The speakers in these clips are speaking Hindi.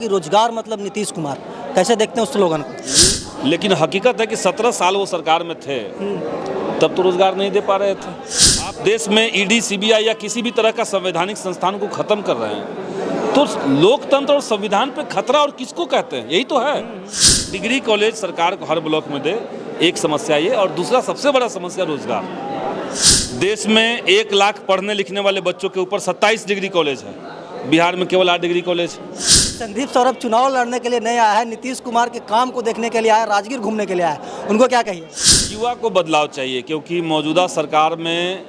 कि रोजगार मतलब नीतीश कुमार, कैसे देखते हैं उस स्लोगन को? लेकिन हकीकत है कि 17 साल वो सरकार में थे तब तो रोजगार नहीं दे पा रहे थे। आप देश में ईडी, सीबीआई या किसी भी तरह का संवैधानिक संस्थान को खत्म कर रहे हैं तो लोकतंत्र और संविधान पे खतरा और किसको कहते हैं? यही तो है। डिग्री कॉलेज सरकार को हर ब्लॉक में दे, एक समस्या ये, और दूसरा सबसे बड़ा समस्या रोजगार। देश में 1 लाख पढ़ने लिखने वाले बच्चों के ऊपर 27 डिग्री कॉलेज है, बिहार में केवल 8 डिग्री कॉलेज। संदीप सौरभ चुनाव लड़ने के लिए नहीं आया है, नीतीश कुमार के काम को देखने के लिए आया, राजगीर घूमने के लिए आया, उनको क्या कहिए? युवा को बदलाव चाहिए क्योंकि मौजूदा सरकार में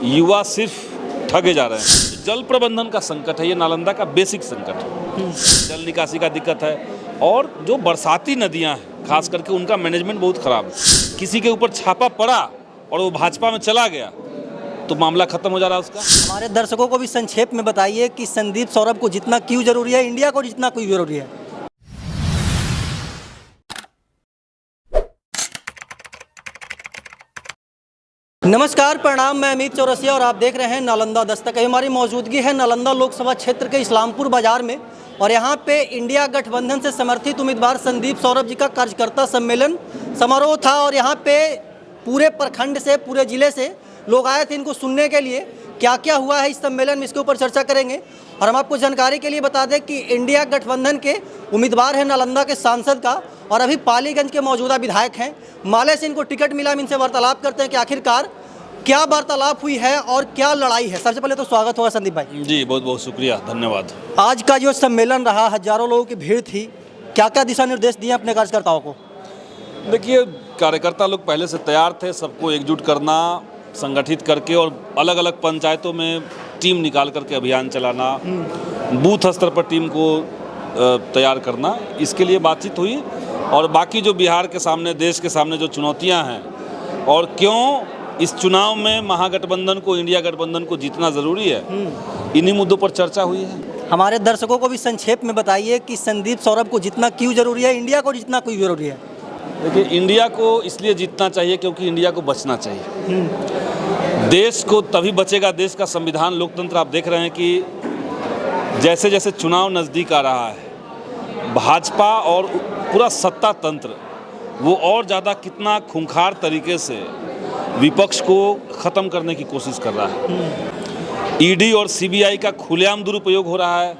युवा सिर्फ ठगे जा रहे हैं। जल प्रबंधन का संकट है, ये नालंदा का बेसिक संकट है। जल निकासी का दिक्कत है और जो बरसाती नदियां हैं खास करके उनका मैनेजमेंट बहुत खराब है। किसी के ऊपर छापा पड़ा और वो भाजपा में चला गया तो मामला खत्म हो जा रहा है उसका। हमारे दर्शकों को भी संक्षेप में बताइए कि संदीप सौरभ को जितना क्यों जरूरी है, इंडिया को जितना क्यों जरूरी है? नमस्कार, प्रणाम, मैं अमित चौरसिया और आप देख रहे हैं नालंदा दस्तक। हमारी मौजूदगी है नालंदा लोकसभा क्षेत्र के इस्लामपुर बाजार में और यहाँ पे इंडिया गठबंधन से समर्थित उम्मीदवार संदीप सौरभ जी का कार्यकर्ता सम्मेलन समारोह था और यहाँ पे पूरे प्रखंड से, पूरे जिले से लोग आए थे इनको सुनने के लिए। क्या क्या हुआ है इस सम्मेलन में, इसके ऊपर चर्चा करेंगे। और हम आपको जानकारी के लिए बता दें कि इंडिया गठबंधन के उम्मीदवार हैं नालंदा के सांसद का और अभी पालीगंज के मौजूदा विधायक हैं। माले से इनको टिकट मिला, हम इनसे वार्तालाप करते हैं कि आखिरकार क्या वार्तालाप हुई है और क्या लड़ाई है। सबसे पहले तो स्वागत होगा संदीप भाई। जी बहुत बहुत शुक्रिया, धन्यवाद। आज का जो सम्मेलन रहा, हजारों लोगों की भीड़ थी, क्या क्या दिशा निर्देश दिए अपने कार्यकर्ताओं को? देखिए, कार्यकर्ता लोग पहले से तैयार थे, सबको एकजुट करना, संगठित करके और अलग अलग पंचायतों में टीम निकाल करके अभियान चलाना, बूथ स्तर पर टीम को तैयार करना, इसके लिए बातचीत हुई। और बाकी जो बिहार के सामने, देश के सामने जो चुनौतियां हैं और क्यों इस चुनाव में महागठबंधन को, इंडिया गठबंधन को जीतना ज़रूरी है, इन्हीं मुद्दों पर चर्चा हुई है। हमारे दर्शकों को भी संक्षेप में बताइए कि संदीप सौरभ को जितना क्यों जरूरी है, इंडिया को जितना क्यों जरूरी है? देखिए, इंडिया को इसलिए जीतना चाहिए क्योंकि इंडिया को बचना चाहिए। देश को तभी बचेगा, देश का संविधान, लोकतंत्र। आप देख रहे हैं कि जैसे जैसे चुनाव नज़दीक आ रहा है, भाजपा और पूरा सत्ता तंत्र वो और ज़्यादा कितना खूंखार तरीके से विपक्ष को ख़त्म करने की कोशिश कर रहा है। ईडी और सीबीआई का खुलेआम दुरुपयोग हो रहा है।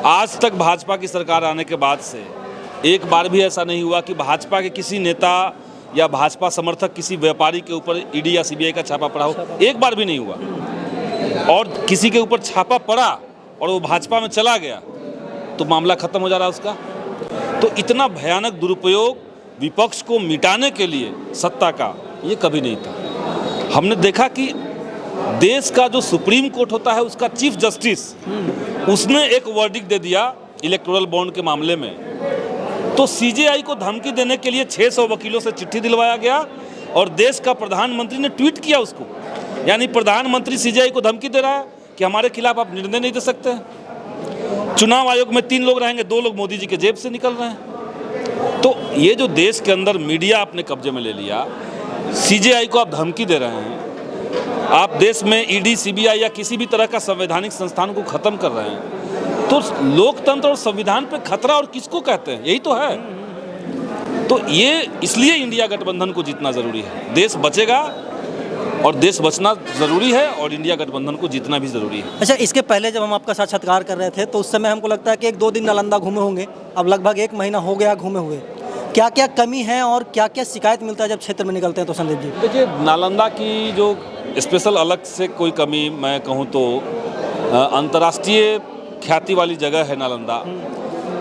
आज तक भाजपा की सरकार आने के बाद से एक बार भी ऐसा नहीं हुआ कि भाजपा के किसी नेता या भाजपा समर्थक किसी व्यापारी के ऊपर ईडी या सीबीआई का छापा पड़ा हो, एक बार भी नहीं हुआ। और किसी के ऊपर छापा पड़ा और वो भाजपा में चला गया तो मामला खत्म हो जा रहा है उसका। तो इतना भयानक दुरुपयोग विपक्ष को मिटाने के लिए सत्ता का, ये कभी नहीं था। हमने देखा कि देश का जो सुप्रीम कोर्ट होता है उसका चीफ जस्टिस, उसने एक वर्डिक्ट दे दिया इलेक्टोरल बॉन्ड के मामले में। तो सीजेआई को धमकी देने के लिए 600 वकीलों से चिट्ठी दिलवाया गया और देश का प्रधानमंत्री ने ट्वीट किया उसको। यानी प्रधानमंत्री सीजेआई को धमकी दे रहा है कि हमारे खिलाफ आप निर्णय नहीं दे सकते। चुनाव आयोग में 3 लोग रहेंगे, 2 लोग मोदी जी के जेब से निकल रहे हैं। तो ये जो देश के अंदर मीडिया आपने कब्जे में ले लिया, सीजेआई को आप धमकी दे रहे हैं, आप देश में ईडी, सीबीआई या किसी भी तरह का संवैधानिक संस्थान को ख़त्म कर रहे हैं, तो लोकतंत्र और संविधान पे खतरा और किसको कहते हैं? यही तो है। तो ये इसलिए इंडिया गठबंधन को जीतना ज़रूरी है। देश बचेगा और देश बचना ज़रूरी है और इंडिया गठबंधन को जीतना भी ज़रूरी है। अच्छा, इसके पहले जब हम आपका साक्षात्कार कर रहे थे तो उस समय हमको लगता है कि 1-2 दिन नालंदा घूमे होंगे, अब लगभग 1 महीना हो गया घूमे हुए। क्या क्या कमी है और क्या क्या शिकायत मिलता है जब क्षेत्र में निकलते हैं तो संदीप जी? देखिए, नालंदा की जो स्पेशल अलग से कोई कमी मैं कहूँ तो अंतर्राष्ट्रीय ख्याति वाली जगह है नालंदा,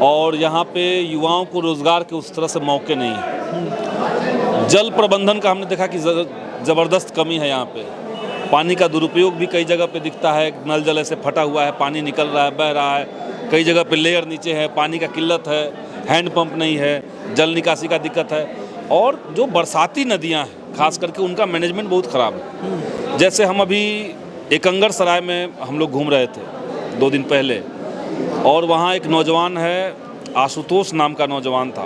और यहाँ पे युवाओं को रोज़गार के उस तरह से मौके नहीं हैं। जल प्रबंधन का हमने देखा कि ज़बरदस्त कमी है यहाँ पे। पानी का दुरुपयोग भी कई जगह पे दिखता है, नल जल ऐसे फटा हुआ है, पानी निकल रहा है, बह रहा है, कई जगह पे लेयर नीचे है, पानी का किल्लत है, हैंडपंप नहीं है, जल निकासी का दिक्कत है। और जो बरसाती नदियाँ हैं खास करके उनका मैनेजमेंट बहुत ख़राब है। जैसे हम अभी एकंगर सराय में हम लोग घूम रहे थे 2 दिन पहले, और वहाँ एक नौजवान है, आशुतोष नाम का नौजवान था,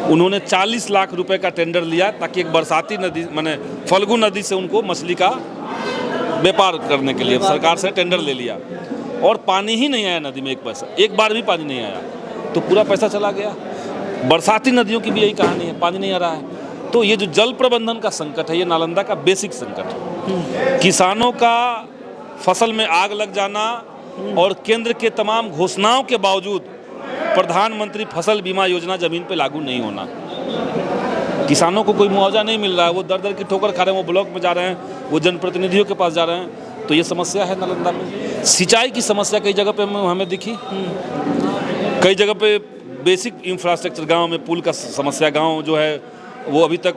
उन्होंने 40 लाख रुपए का टेंडर लिया ताकि एक बरसाती नदी, माने फल्गु नदी से उनको मछली का व्यापार करने के लिए सरकार से टेंडर ले लिया। और पानी ही नहीं आया नदी में, एक पैसा, एक बार भी पानी नहीं आया, तो पूरा पैसा चला गया। बरसाती नदियों की भी यही कहानी है, पानी नहीं आ रहा है। तो ये जो जल प्रबंधन का संकट है, ये नालंदा का बेसिक संकट है। किसानों का फसल में आग लग जाना और केंद्र के तमाम घोषणाओं के बावजूद प्रधानमंत्री फसल बीमा योजना जमीन पे लागू नहीं होना, किसानों को कोई मुआवजा नहीं मिल रहा है, वो दर दर की ठोकर खा रहे हैं, वो ब्लॉक में जा रहे हैं, वो जनप्रतिनिधियों के पास जा रहे हैं। तो ये समस्या है नालंदा में। सिंचाई की समस्या कई जगह पे हमें दिखी, कई जगह पे बेसिक इंफ्रास्ट्रक्चर, गांव में पुल का समस्या, गांव जो है वो अभी तक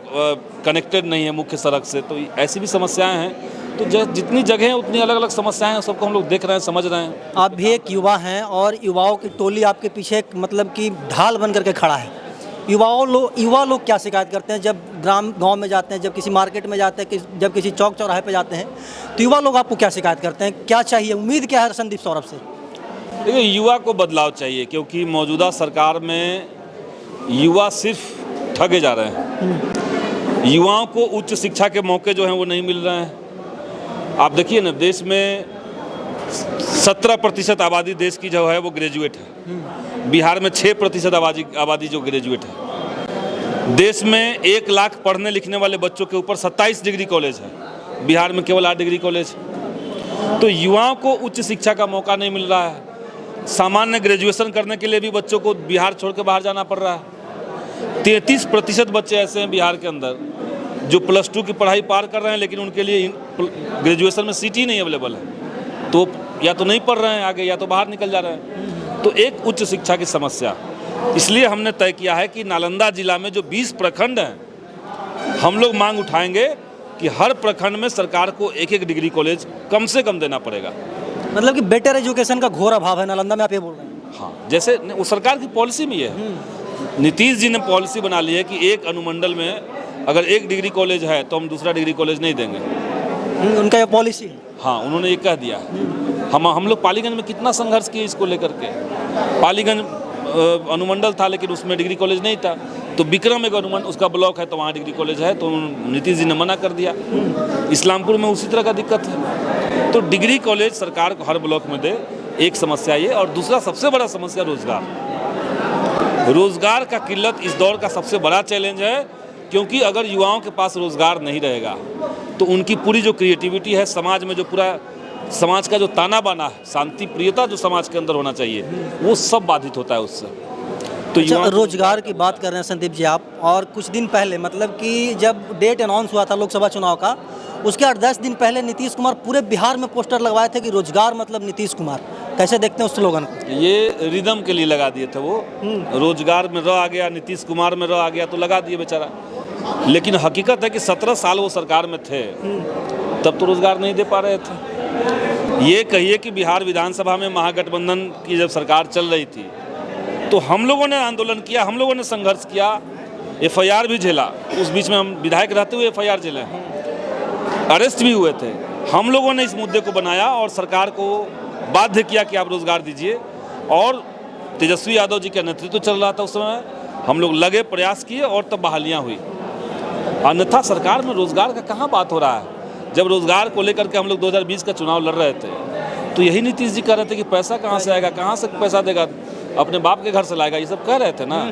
कनेक्टेड नहीं है मुख्य सड़क से, तो ऐसी भी समस्याएं हैं। तो जितनी जगह हैं उतनी अलग अलग समस्याएं हैं, सबको हम लोग देख रहे हैं, समझ रहे हैं। आप भी एक युवा हैं और युवाओं की टोली आपके पीछे एक मतलब कि ढाल बन करके खड़ा है। युवा लोग क्या शिकायत करते हैं जब गांव में जाते हैं, जब किसी मार्केट में जाते हैं, जब किसी चौक चौराहे पे जाते हैं, तो युवा लोग आपको क्या शिकायत करते हैं? क्या चाहिए, उम्मीद क्या है संदीप सौरभ से? देखिए, युवा को बदलाव चाहिए, क्योंकि मौजूदा सरकार में युवा सिर्फ ठगे जा रहे हैं। युवाओं को उच्च शिक्षा के मौके जो हैं वो नहीं मिल रहे हैं। आप देखिए ना, देश में 17% आबादी देश की जो है वो ग्रेजुएट है। बिहार में 6% आबादी जो ग्रेजुएट है। देश में 1 लाख पढ़ने लिखने वाले बच्चों के ऊपर 27 डिग्री कॉलेज है, बिहार में केवल 8 डिग्री कॉलेज। तो युवाओं को उच्च शिक्षा का मौका नहीं मिल रहा है। सामान्य ग्रेजुएशन करने के लिए भी बच्चों को बिहार छोड़ के बाहर जाना पड़ रहा है। 33% बच्चे ऐसे हैं बिहार के अंदर जो +2 की पढ़ाई पार कर रहे हैं, लेकिन उनके लिए ग्रेजुएशन में सीट ही नहीं अवेलेबल है। तो या तो नहीं पढ़ रहे हैं आगे, या तो बाहर निकल जा रहे हैं। तो एक उच्च शिक्षा की समस्या, इसलिए हमने तय किया है कि नालंदा जिला में जो 20 प्रखंड हैं, हम लोग मांग उठाएंगे कि हर प्रखंड में सरकार को 1-1 डिग्री कॉलेज कम से कम देना पड़ेगा। मतलब कि बेटर एजुकेशन का घोर अभाव है नालंदा में, आप ये बोल रहे हैं? हाँ, जैसे वो सरकार की पॉलिसी में है। नीतीश जी ने पॉलिसी बना ली है कि एक अनुमंडल में अगर 1 डिग्री कॉलेज है तो हम दूसरा डिग्री कॉलेज नहीं देंगे। उनका ये पॉलिसी है। हाँ, उन्होंने ये कह दिया। हम लोग पालीगंज में कितना संघर्ष किए इसको लेकर के। पालीगंज अनुमंडल था, लेकिन उसमें डिग्री कॉलेज नहीं था। तो विक्रम एक अनुमंडल, उसका ब्लॉक है, तो वहाँ डिग्री कॉलेज है, तो नीतीश जी ने मना कर दिया। इस्लामपुर में उसी तरह का दिक्कत है। तो डिग्री कॉलेज सरकार को हर ब्लॉक में दे, एक समस्या ये। और दूसरा सबसे बड़ा समस्या रोजगार का किल्लत इस दौर का सबसे बड़ा चैलेंज है, क्योंकि अगर युवाओं के पास रोजगार नहीं रहेगा तो उनकी पूरी जो क्रिएटिविटी है, समाज में जो पूरा समाज का जो ताना बाना है, शांति प्रियता जो समाज के अंदर होना चाहिए, वो सब बाधित होता है उससे। तो अच्छा, रोजगार की बात कर रहे हैं संदीप जी आप, और कुछ दिन पहले मतलब कि जब डेट अनाउंस हुआ था लोकसभा चुनाव का, उसके 8-10 दिन पहले नीतीश कुमार पूरे बिहार में पोस्टर लगवाए थे कि रोजगार मतलब नीतीश कुमार। कैसे देखते हैं उस स्लोगन को? ये रिदम के लिए लगा दिए थे वो। रोजगार में र आ गया, नीतीश कुमार में र आ गया, तो लगा दिए बेचारा। लेकिन हकीकत है कि 17 साल वो सरकार में थे, तब तो रोजगार नहीं दे पा रहे थे। ये कहिए कि बिहार विधानसभा में महागठबंधन की जब सरकार चल रही थी, तो हम लोगों ने आंदोलन किया, हम लोगों ने संघर्ष किया, FIR भी झेला। उस बीच में हम विधायक रहते हुए FIR झेले, अरेस्ट भी हुए थे। हम लोगों ने इस मुद्दे को बनाया और सरकार को बाध्य किया कि आप रोजगार दीजिए। और तेजस्वी यादव जी का नेतृत्व चल रहा था उस समय, हम लोग लगे, प्रयास किए, और तब बहालियाँ हुई। अन्यथा सरकार में रोजगार का कहाँ बात हो रहा है? जब रोजगार को लेकर के हम लोग 2020 का चुनाव लड़ रहे थे, तो यही नीतीश जी कह रहे थे कि पैसा कहाँ से आएगा, कहाँ से पैसा देगा, अपने बाप के घर से लाएगा, ये सब कह रहे थे ना।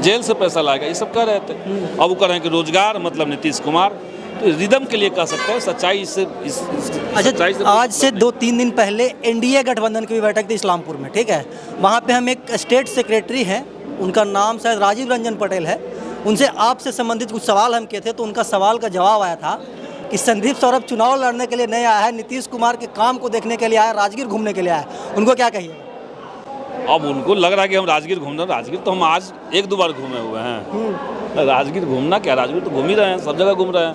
जेल से पैसा लाएगा, ये सब कह रहे थे। अब वो कह रहे हैं कि रोजगार मतलब नीतीश कुमार। तो रिदम के लिए कह सकते हैं, सच्चाई से अच्छा, आज से 2-3 दिन पहले NDA गठबंधन की भी बैठक थी इस्लामपुर में, ठीक है? वहाँ पे हम एक स्टेट सेक्रेटरी हैं, उनका नाम शायद राजीव रंजन पटेल है, उनसे आपसे संबंधित कुछ सवाल हम किए थे। तो उनका सवाल का जवाब आया था कि संदीप सौरभ चुनाव लड़ने के लिए नहीं आया है, नीतीश कुमार के काम को देखने के लिए आया, राजगीर घूमने के लिए आया। उनको क्या कहिए? अब उनको लग रहा है कि हम राजगीर घूमना, राजगीर तो हम आज 1-2 बार घूमे हुए हैं। राजगीर घूमना क्या, राजगीर तो घूम ही रहे हैं, सब जगह घूम रहे हैं,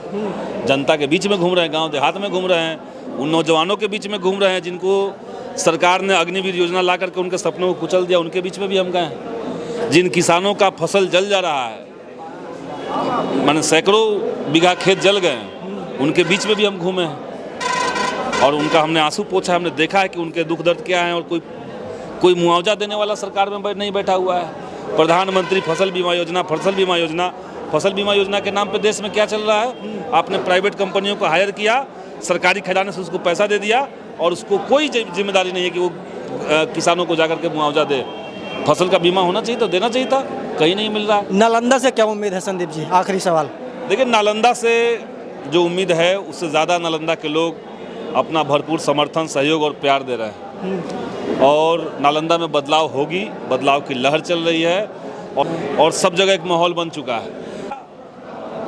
जनता के बीच में घूम रहे हैं, गांव देहात में घूम रहे हैं, उन नौजवानों के बीच में घूम रहे हैं जिनको सरकार ने अग्निवीर योजना ला करके उनके सपनों को कुचल दिया, उनके बीच में भी हम गए। जिन किसानों का फसल जल जा रहा है, माने सैकड़ों बीघा खेत जल गए, उनके बीच में भी हम घूमे हैं और उनका हमने आंसू पोंछा, हमने देखा है कि उनके दुख दर्द क्या है। और कोई मुआवजा देने वाला सरकार में नहीं बैठा हुआ है। प्रधानमंत्री फसल बीमा योजना के नाम पे देश में क्या चल रहा है? आपने प्राइवेट कंपनियों को हायर किया, सरकारी खजाने से उसको पैसा दे दिया और उसको कोई जिम्मेदारी नहीं है कि वो किसानों को जाकर के मुआवजा दे। फसल का बीमा होना चाहिए, तो देना चाहिए था, कहीं नहीं मिल रहा है। नालंदा से क्या उम्मीद है संदीप जी, आखिरी सवाल? देखिए, नालंदा से जो उम्मीद है उससे ज़्यादा नालंदा के लोग अपना भरपूर समर्थन, सहयोग और प्यार दे रहे हैं। और नालंदा में बदलाव होगी, बदलाव की लहर चल रही है और सब जगह एक माहौल बन चुका है।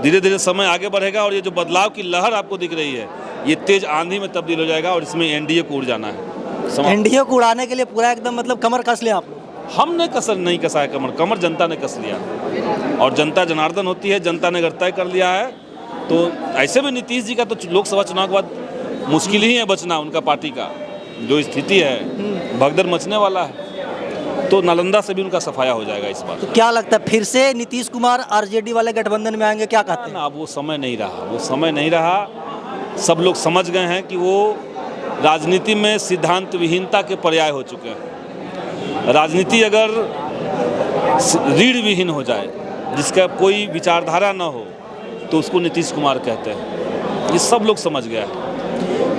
धीरे धीरे समय आगे बढ़ेगा और ये जो बदलाव की लहर आपको दिख रही है, ये तेज आंधी में तब्दील हो जाएगा और इसमें एनडीए को उड़ जाना है। एनडीए को उड़ाने के लिए पूरा एकदम मतलब कमर कस लें आप लोग? हमने कसर नहीं कसा है कमर, कमर जनता ने कस लिया और जनता जनार्दन होती है। जनता ने अगर तय कर लिया है तो ऐसे में नीतीश जी का तो लोकसभा चुनाव के बाद मुश्किल ही है बचना। उनका पार्टी का जो स्थिति है, भगदड़ मचने वाला है, तो नालंदा से भी उनका सफाया हो जाएगा इस बार। तो क्या लगता है फिर से नीतीश कुमार आरजेडी वाले गठबंधन में आएंगे, क्या कहते हैं? ना, अब वो समय नहीं रहा, वो समय नहीं रहा। सब लोग समझ गए हैं कि वो राजनीति में सिद्धांत विहीनता के पर्याय हो चुके हैं। राजनीति अगर रीढ़ विहीन हो जाए, जिसका कोई विचारधारा ना हो, तो उसको नीतीश कुमार कहते हैं। ये सब लोग समझ गया है।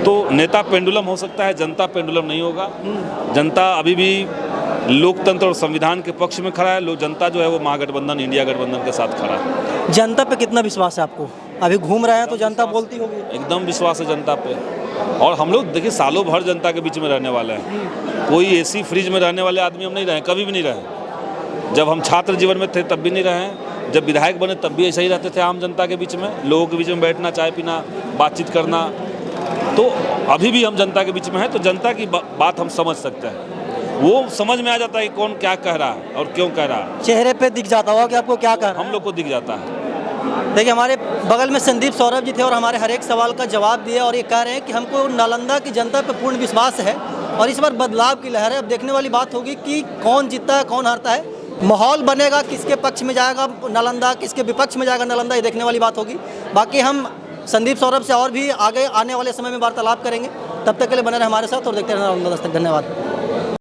तो नेता पेंडुलम हो सकता है, जनता पेंडुलम नहीं होगा। जनता अभी भी लोकतंत्र और संविधान के पक्ष में खड़ा है। लोग जनता जो है वो महागठबंधन, इंडिया गठबंधन के साथ खड़ा है। जनता पे कितना विश्वास है आपको? अभी घूम रहे हैं तो जनता बोलती होगी। एकदम विश्वास है जनता पे। और हम लोग देखिए सालों भर जनता के बीच में रहने वाले हैं। कोई एसी फ्रिज में रहने वाले आदमी हम नहीं रहे, कभी भी नहीं रहे। जब हम छात्र जीवन में थे तब भी नहीं रहे, जब विधायक बने तब भी ऐसे ही रहते थे आम जनता के बीच में, लोगों के बीच में बैठना, चाय पीना, बातचीत करना। तो अभी भी हम जनता के बीच में हैं, तो जनता की बात हम समझ सकते हैं। वो समझ में आ जाता है कि कौन क्या कह रहा है और क्यों कह रहा है। चेहरे पे दिख जाता होगा कि आपको क्या कह रहा है। हम लोग को दिख जाता है। देखिए, हमारे बगल में संदीप सौरभ जी थे और हमारे हर एक सवाल का जवाब दिए और ये कह रहे हैं कि हमको नालंदा की जनता पे पूर्ण विश्वास है और इस बार बदलाव की लहर है। अब देखने वाली बात होगी कि कौन जीतता है, कौन हारता है। माहौल बनेगा, किसके पक्ष में जाएगा नालंदा, किसके विपक्ष में जाएगा नालंदा, ये देखने वाली बात होगी। बाकी हम संदीप सौरभ से और भी आगे आने वाले समय में वार्तालाप करेंगे। तब तक के लिए बने रहे हमारे साथ और देखते रहना नालंदा दस्तक। धन्यवाद।